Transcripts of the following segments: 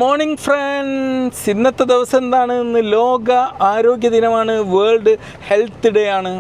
Morning friends, ഇന്നത്തെ ദിവസം എന്താണ്? ഇന്ന് ലോക ആരോഗ്യ ദിനമാണ്, വേൾഡ് ഹെൽത്ത് ഡേ ആണ്.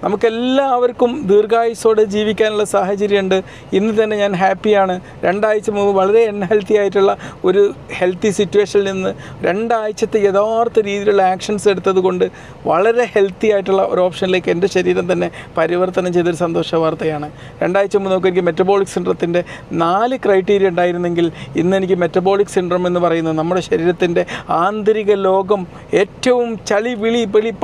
നമുക്കെല്ലാവർക്കും ദീർഘായുസ്സോടെ ജീവിക്കാനുള്ള സാഹചര്യമുണ്ട്. ഇന്ന് തന്നെ ഞാൻ ഹാപ്പിയാണ്. 2 ആഴ്ച മുമ്പ് വളരെ അൺഹെൽത്തി ആയിട്ടുള്ള ഒരു ഹെൽത്തി സിറ്റുവേഷനിൽ നിന്ന് 2 ആഴ്ചത്തെ യഥാർത്ഥ രീതിയിലുള്ള ആക്ഷൻസ് എടുത്തത് കൊണ്ട് വളരെ ഹെൽത്തി ആയിട്ടുള്ള ഒരു ഓപ്ഷനിലേക്ക് എൻ്റെ ശരീരം തന്നെ പരിവർത്തനം ചെയ്തൊരു സന്തോഷ വാർത്തയാണ്. 2 ആഴ്ച മുമ്പ് നോക്കി എനിക്ക് മെറ്റബോളിക് സിൻഡ്രത്തിൻ്റെ 4 ക്രൈറ്റീരിയ ഉണ്ടായിരുന്നെങ്കിൽ ഇന്ന് എനിക്ക് മെറ്റബോളിക് സിൻഡ്രം എന്ന് പറയുന്നത് നമ്മുടെ ശരീരത്തിൻ്റെ ആന്തരിക ലോകം ഏറ്റവും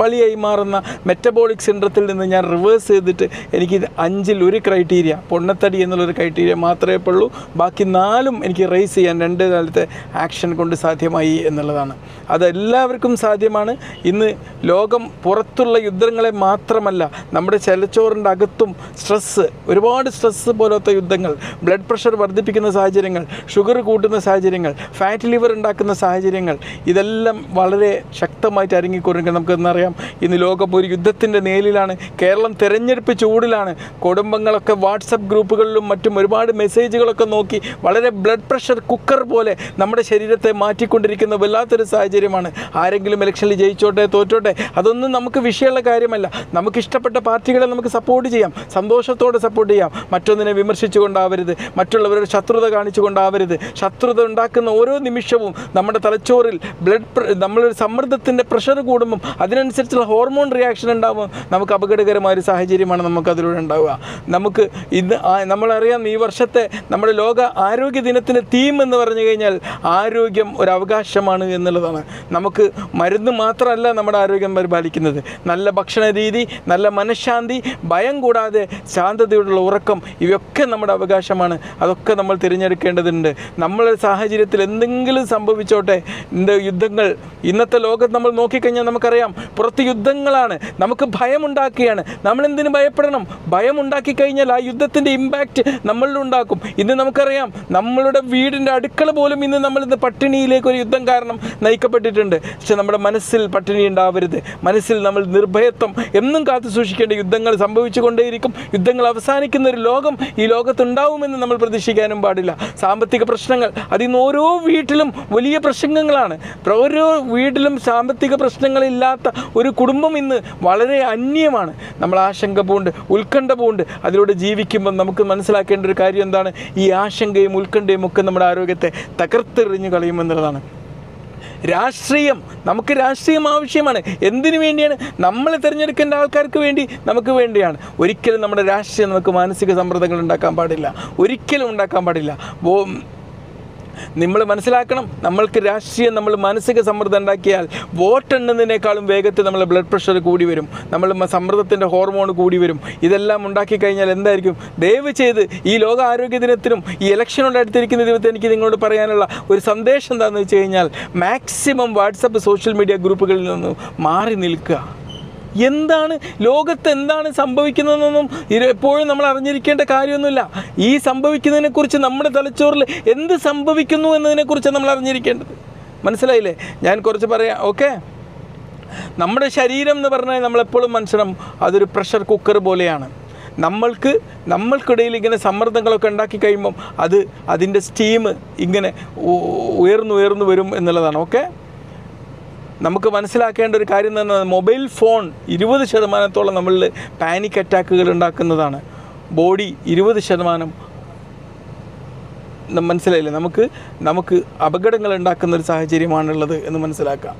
പളിയായി മാറുന്ന മെറ്റബോളിക് സിൻഡ്രത്തിൽ നിന്ന് ഞാൻ റിവേഴ്സ് ചെയ്തിട്ട് എനിക്ക് 5ൽ 1 ക്രൈറ്റീരിയ, പൊണ്ണത്തടി എന്നുള്ളൊരു ക്രൈറ്റീരിയ മാത്രമേ ഉള്ളൂ. ബാക്കി 4ഉം എനിക്ക് റേസ് ചെയ്യാൻ 2 കാലത്തെ ആക്ഷൻ കൊണ്ട് സാധ്യമായി എന്നുള്ളതാണ്. അതെല്ലാവർക്കും സാധ്യമാണ്. ഇന്ന് ലോകം പുറത്തുള്ള യുദ്ധങ്ങളെ മാത്രമല്ല, നമ്മുടെ തലച്ചോറിൻ്റെ അകത്തും ഒരുപാട് സ്ട്രെസ്സ് പോലത്തെ യുദ്ധങ്ങൾ, ബ്ലഡ് പ്രഷർ വർദ്ധിപ്പിക്കുന്ന സാഹചര്യങ്ങൾ, ഷുഗർ കൂട്ടുന്ന സാഹചര്യങ്ങൾ, ഫാറ്റ് ലിവർ ഉണ്ടാക്കുന്ന സാഹചര്യങ്ങൾ, ഇതെല്ലാം വളരെ ശക്തമായിട്ട് അരങ്ങിക്കൊടുക്കുക. നമുക്കെന്നറിയാം, ഇന്ന് ലോകം ഒരു യുദ്ധത്തിൻ്റെ നേലിലാണ്. കേരളം തെരഞ്ഞെടുപ്പ് ചൂടിലാണ്. കുടുംബങ്ങളൊക്കെ വാട്സപ്പ് ഗ്രൂപ്പുകളിലും മറ്റും ഒരുപാട് മെസ്സേജുകളൊക്കെ നോക്കി വളരെ ബ്ലഡ് പ്രഷർ കുക്കർ പോലെ നമ്മുടെ ശരീരത്തെ മാറ്റിക്കൊണ്ടിരിക്കുന്ന വല്ലാത്തൊരു സാഹചര്യമാണ്. ആരെങ്കിലും ഇലക്ഷനിൽ ജയിച്ചോട്ടെ തോറ്റോട്ടെ, അതൊന്നും നമുക്ക് വിഷയമുള്ള കാര്യമല്ല. നമുക്ക് ഇഷ്ടപ്പെട്ട പാർട്ടികളെ നമുക്ക് സപ്പോർട്ട് ചെയ്യാം, സന്തോഷത്തോടെ സപ്പോർട്ട് ചെയ്യാം. മറ്റൊന്നിനെ വിമർശിച്ചുകൊണ്ടാവരുത്, മറ്റുള്ളവരുടെ ശത്രുത കാണിച്ചുകൊണ്ടാവരുത്. ശത്രുത ഉണ്ടാക്കുന്ന ഓരോ നിമിഷവും നമ്മുടെ തലച്ചോറിൽ നമ്മളൊരു സമ്മർദ്ദത്തിൻ്റെ പ്രഷർ കൂടുമ്പം അതിനനുസരിച്ചുള്ള ഹോർമോൺ റിയാക്ഷൻ ഉണ്ടാകുമ്പോൾ നമുക്ക് അപകടകരമായ ഒരു സാഹചര്യമാണ് നമുക്കതിലൂടെ ഉണ്ടാവുക. നമുക്ക് ഇന്ന് നമ്മളറിയാം, ഈ വർഷത്തെ നമ്മുടെ ലോക ആരോഗ്യ ദിനത്തിൻ്റെ തീം എന്ന് പറഞ്ഞു കഴിഞ്ഞാൽ ആരോഗ്യം ഒരു അവകാശമാണ് എന്നുള്ളതാണ്. നമുക്ക് മരുന്ന് മാത്രമല്ല നമ്മുടെ ആരോഗ്യം പരിപാലിക്കുന്നത്. നല്ല ഭക്ഷണ രീതി, നല്ല മനഃശാന്തി, ഭയം കൂടാതെ ശാന്തതയോടുള്ള ഉറക്കം, ഇവയൊക്കെ നമ്മുടെ അവകാശമാണ്. അതൊക്കെ നമ്മൾ തിരഞ്ഞെടുക്കേണ്ടതുണ്ട്. നമ്മളെ സാഹചര്യത്തിൽ എന്തെങ്കിലും സംഭവിച്ചോട്ടെ, യുദ്ധങ്ങൾ ഇന്നത്തെ ലോകത്ത് നമ്മൾ നോക്കിക്കഴിഞ്ഞാൽ നമുക്കറിയാം, പുറത്ത് യുദ്ധങ്ങളാണ്, നമുക്ക് ഭയമുണ്ടാക്കുകയാണ്. നമ്മളെന്തിനു ഭയപ്പെടണം? ഭയമുണ്ടാക്കി കഴിഞ്ഞാൽ ആ യുദ്ധത്തിൻ്റെ ഇമ്പാക്റ്റ് നമ്മളിലുണ്ടാക്കും. ഇന്ന് നമുക്കറിയാം, നമ്മളുടെ വീടിൻ്റെ അടുക്കള പോലും നമ്മളിന്ന് പട്ടിണിയിലേക്ക് ഒരു യുദ്ധം കാരണം നയിക്കപ്പെട്ടിട്ടുണ്ട്. പക്ഷെ നമ്മുടെ മനസ്സിൽ പട്ടിണി ഉണ്ടാവരുത്. മനസ്സിൽ നമ്മൾ നിർഭയത്വം എന്നും കാത്തു സൂക്ഷിക്കേണ്ട. യുദ്ധങ്ങൾ സംഭവിച്ചു കൊണ്ടേയിരിക്കും. യുദ്ധങ്ങൾ അവസാനിക്കുന്ന ഒരു ലോകം ഈ ലോകത്തുണ്ടാവുമെന്ന് നമ്മൾ പ്രതീക്ഷിക്കാനും പാടില്ല. സാമ്പത്തിക പ്രശ്നങ്ങൾ, അതിന്ന് ഓരോ വീട്ടിലും വലിയ പ്രശ്നങ്ങളാണ്. ഓരോ വീട്ടിലും സാമ്പത്തിക പ്രശ്നങ്ങളില്ലാത്ത ഒരു കുടുംബം ഇന്ന് വളരെ അന്യമാണ്. നമ്മൾ ആശങ്ക പൂണ്ട്, ഉത്കണ്ഠ പൂണ്ട് അതിലൂടെ ജീവിക്കുമ്പോൾ നമുക്ക് മനസ്സിലാക്കേണ്ട ഒരു കാര്യം എന്താണ്? ഈ ആശങ്കയും ഉത്കണ്ഠയും ഒക്കെ നമ്മുടെ ആരോഗ്യത്തെ തകർത്തെറിഞ്ഞു കളയുമെന്നുള്ളതാണ്. നമുക്ക് രാഷ്ട്രീയം ആവശ്യമാണ്. എന്തിനു വേണ്ടിയാണ്? നമ്മൾ തിരഞ്ഞെടുക്കേണ്ട ആൾക്കാർക്ക് വേണ്ടി, നമുക്ക് വേണ്ടിയാണ്. ഒരിക്കലും നമ്മുടെ രാഷ്ട്രീയം നമുക്ക് മാനസിക സമ്മർദ്ദങ്ങൾ ഉണ്ടാക്കാൻ പാടില്ല, ഒരിക്കലും ഉണ്ടാക്കാൻ പാടില്ല. നമ്മൾ മനസ്സിലാക്കണം, നമ്മൾക്ക് രാഷ്ട്രീയം നമ്മൾ മാനസിക സമ്മർദ്ദം ഉണ്ടാക്കിയാൽ വോട്ടെണ്ണുന്നതിനേക്കാളും വേഗത്തിൽ നമ്മളെ ബ്ലഡ് പ്രഷർ കൂടി വരും, നമ്മൾ സമ്മർദ്ദത്തിൻ്റെ ഹോർമോൺ കൂടി വരും. ഇതെല്ലാം ഉണ്ടാക്കി കഴിഞ്ഞാൽ എന്തായിരിക്കും? ദയവ് ചെയ്ത് ഈ ലോക ആരോഗ്യ ദിനത്തിനും ഈ ഇലക്ഷനോട് അടുത്തിരിക്കുന്ന ദിനത്തിൽ എനിക്ക് നിങ്ങളോട് പറയാനുള്ള ഒരു സന്ദേശം എന്താണെന്ന് വെച്ച് കഴിഞ്ഞാൽ, മാക്സിമം വാട്സപ്പ് സോഷ്യൽ മീഡിയ ഗ്രൂപ്പുകളിൽ നിന്ന് മാറി നിൽക്കുക. എന്താണ് ലോകത്ത് എന്താണ് സംഭവിക്കുന്നതെന്നൊന്നും എപ്പോഴും നമ്മൾ അറിഞ്ഞിരിക്കേണ്ട കാര്യമൊന്നുമില്ല. ഈ സംഭവിക്കുന്നതിനെക്കുറിച്ച് നമ്മുടെ തലച്ചോറിൽ എന്ത് സംഭവിക്കുന്നു എന്നതിനെക്കുറിച്ച് നമ്മൾ അറിഞ്ഞിരിക്കേണ്ടത്. മനസ്സിലായില്ലേ? ഞാൻ കുറച്ച് പറയാം. ഓക്കെ, നമ്മുടെ ശരീരം എന്ന് പറഞ്ഞാൽ നമ്മളെപ്പോഴും മനസ്സിലാവും, അതൊരു പ്രഷർ കുക്കർ പോലെയാണ്. നമ്മൾക്കിടയിൽ ഇങ്ങനെ സമ്മർദ്ദങ്ങളൊക്കെ ഉണ്ടാക്കി കഴിയുമ്പം അതിൻ്റെ സ്റ്റീം ഇങ്ങനെ ഉയർന്നു വരും എന്നുള്ളതാണ്. ഓക്കെ, നമുക്ക് മനസ്സിലാക്കേണ്ട ഒരു കാര്യം എന്ന് പറഞ്ഞാൽ, മൊബൈൽ ഫോൺ 20% നമ്മളിൽ പാനിക് അറ്റാക്കുകൾ ഉണ്ടാക്കുന്നതാണ്. ബോഡി 20% മനസ്സിലായില്ലേ? നമുക്ക് അപകടങ്ങൾ ഉണ്ടാക്കുന്ന ഒരു സാഹചര്യമാണുള്ളത് എന്ന് മനസ്സിലാക്കാം.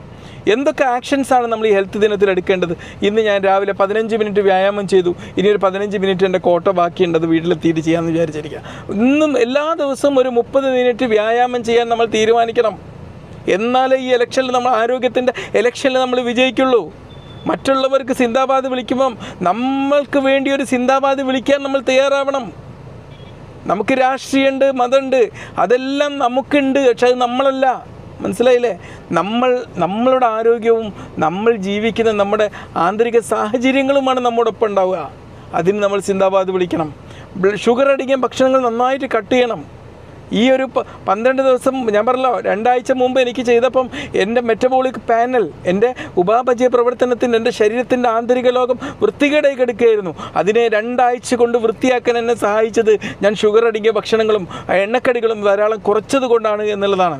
എന്തൊക്കെ ആക്ഷൻസാണ് നമ്മൾ ഈ ഹെൽത്ത് ദിനത്തിൽ എടുക്കേണ്ടത്? ഇന്ന് ഞാൻ രാവിലെ 15 മിനിറ്റ് വ്യായാമം ചെയ്തു. ഇനി ഒരു 15 മിനിറ്റ് എൻ്റെ കോട്ട ബാക്കിയുണ്ടത് വീട്ടിലെത്തിയിട്ട് ചെയ്യാമെന്ന് വിചാരിച്ചിരിക്കുക. ഇന്നും എല്ലാ ദിവസവും ഒരു 30 മിനിറ്റ് വ്യായാമം ചെയ്യാൻ നമ്മൾ തീരുമാനിക്കണം. എന്നാലേ ഈ ഇലക്ഷനിൽ നമ്മൾ ആരോഗ്യത്തിൻ്റെ ഇലക്ഷനിൽ നമ്മൾ വിജയിക്കുള്ളൂ. മറ്റുള്ളവർക്ക് സിന്ദാബാദ് വിളിക്കുമ്പം നമ്മൾക്ക് വേണ്ടി ഒരു സിന്ദാബാദ് വിളിക്കാൻ നമ്മൾ തയ്യാറാവണം. നമുക്ക് രാഷ്ട്രീയമുണ്ട്, മതമുണ്ട്, അതെല്ലാം നമുക്കുണ്ട്. പക്ഷെ അത് നമ്മളല്ല. മനസ്സിലായില്ലേ? നമ്മളുടെ ആരോഗ്യവും നമ്മൾ ജീവിക്കുന്ന നമ്മുടെ ആന്തരിക സാഹചര്യങ്ങളുമാണ് നമ്മോടൊപ്പം ഉണ്ടാവുക. അതിന് നമ്മൾ സിന്ദാബാദ് വിളിക്കണം. ഷുഗർ അടിക്കാൻ ഭക്ഷണങ്ങൾ നന്നായിട്ട് കട്ട് ചെയ്യണം. ഈ ഒരു 12 ദിവസം ഞാൻ പറഞ്ഞല്ലോ, 2 ആഴ്ച മുമ്പ് എനിക്ക് ചെയ്തപ്പം എൻ്റെ മെറ്റബോളിക് പാനൽ, എൻ്റെ ഉപാപചയ പ്രവർത്തനത്തിൻ്റെ, എൻ്റെ ശരീരത്തിൻ്റെ ആന്തരിക ലോകം വൃത്തികേടായി കിടക്കുകയായിരുന്നു. അതിനെ 2 ആഴ്ച കൊണ്ട് വൃത്തിയാക്കാൻ എന്നെ സഹായിച്ചത് ഞാൻ ഷുഗർ അടങ്ങിയ ഭക്ഷണങ്ങളും എണ്ണക്കടികളും ധാരാളം കുറച്ചത് കൊണ്ടാണ് എന്നുള്ളതാണ്.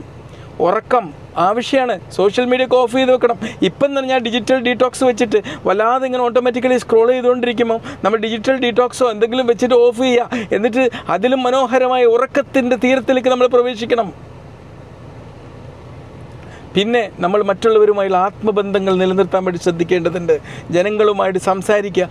ഉറക്കം ആവശ്യമാണ്. സോഷ്യൽ മീഡിയ ഒക്കെ ഓഫ് ചെയ്ത് വെക്കണം. ഇപ്പം തന്നെ ഞാൻ ഡിജിറ്റൽ ഡീറ്റോക്സ് വെച്ചിട്ട് വല്ലാതെ ഇങ്ങനെ ഓട്ടോമാറ്റിക്കലി സ്ക്രോൾ ചെയ്തുകൊണ്ടിരിക്കുമ്പോൾ നമ്മൾ ഡിജിറ്റൽ ഡീറ്റോക്സോ എന്തെങ്കിലും വെച്ചിട്ട് ഓഫ് ചെയ്യുക. എന്നിട്ട് അതിലും മനോഹരമായ ഉറക്കത്തിൻ്റെ തീരത്തിലേക്ക് നമ്മൾ പ്രവേശിക്കണം. പിന്നെ നമ്മൾ മറ്റുള്ളവരുമായുള്ള ആത്മബന്ധങ്ങൾ നിലനിർത്താൻ വേണ്ടി ശ്രദ്ധിക്കേണ്ടതുണ്ട്. ജനങ്ങളുമായിട്ട് സംസാരിക്കുക,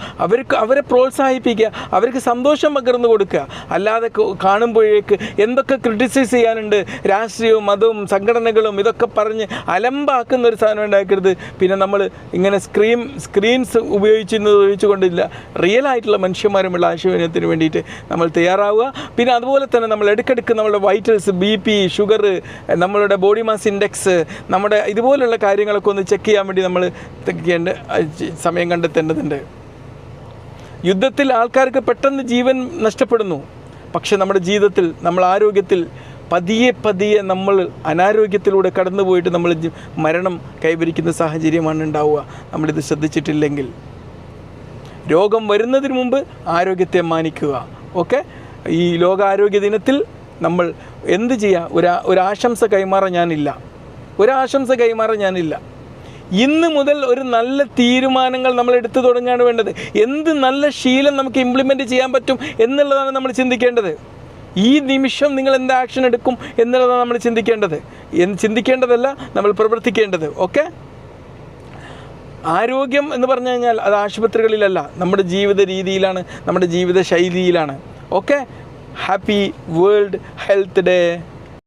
അവരെ പ്രോത്സാഹിപ്പിക്കുക, അവർക്ക് സന്തോഷം പകർന്നു കൊടുക്കുക. അല്ലാതെ കാണുമ്പോഴേക്ക് എന്തൊക്കെ ക്രിട്ടിസൈസ് ചെയ്യാനുണ്ട്, രാഷ്ട്രീയവും മതവും സംഘടനകളും ഇതൊക്കെ പറഞ്ഞ് അലമ്പാക്കുന്ന ഒരു സാധനം ഉണ്ടാക്കരുത്. പിന്നെ നമ്മൾ ഇങ്ങനെ സ്ക്രീൻസ് ഉപയോഗിച്ചുകൊണ്ടില്ല, റിയൽ ആയിട്ടുള്ള മനുഷ്യന്മാരുമുള്ള ആശയവിനിമയത്തിന് വേണ്ടിയിട്ട് നമ്മൾ തയ്യാറാവുക. പിന്നെ അതുപോലെ തന്നെ നമ്മൾ ഇടയ്ക്കിടയ്ക്ക് നമ്മുടെ വൈറ്റൽസ്, BP, ഷുഗർ, നമ്മളുടെ ബോഡി മാസ് ഇൻഡെക്സ്, നമ്മുടെ ഇതുപോലുള്ള കാര്യങ്ങളൊക്കെ ഒന്ന് ചെക്ക് ചെയ്യാൻ വേണ്ടി നമ്മൾ സമയം കണ്ടെത്തേണ്ടതുണ്ട്. യുദ്ധത്തിൽ ആൾക്കാർക്ക് പെട്ടെന്ന് ജീവൻ നഷ്ടപ്പെടുന്നു. പക്ഷെ നമ്മുടെ ജീവിതത്തിൽ, നമ്മൾ ആരോഗ്യത്തിൽ പതിയെ നമ്മൾ അനാരോഗ്യത്തിലൂടെ കടന്നു പോയിട്ട് നമ്മൾ മരണം കൈവരിക്കുന്ന സാഹചര്യമാണ് ഉണ്ടാവുക നമ്മളിത് ശ്രദ്ധിച്ചിട്ടില്ലെങ്കിൽ. രോഗം വരുന്നതിന് മുമ്പ് ആരോഗ്യത്തെ മാനിക്കുക. ഓക്കെ, ഈ ലോകാരോഗ്യ ദിനത്തിൽ നമ്മൾ എന്ത് ചെയ്യുക? ഒരാശംസ കൈമാറാൻ ഞാനില്ല. ഇന്ന് മുതൽ ഒരു നല്ല തീരുമാനങ്ങൾ നമ്മൾ എടുത്തു തുടങ്ങുകയാണ് വേണ്ടത്. എന്ത് നല്ല ശീലം നമുക്ക് ഇംപ്ലിമെൻറ്റ് ചെയ്യാൻ പറ്റും എന്നുള്ളതാണ് നമ്മൾ ചിന്തിക്കേണ്ടത്. ഈ നിമിഷം നിങ്ങൾ എന്ത് ആക്ഷൻ എടുക്കും എന്നുള്ളതാണ് നമ്മൾ ചിന്തിക്കേണ്ടതല്ല, നമ്മൾ പ്രവർത്തിക്കേണ്ടത്. ഓക്കെ, ആരോഗ്യം എന്ന് പറഞ്ഞു കഴിഞ്ഞാൽ അത് ആശുപത്രികളിലല്ല, നമ്മുടെ ജീവിത രീതിയിലാണ്, നമ്മുടെ ജീവിത ശൈലിയിലാണ്. Okay, happy world health day.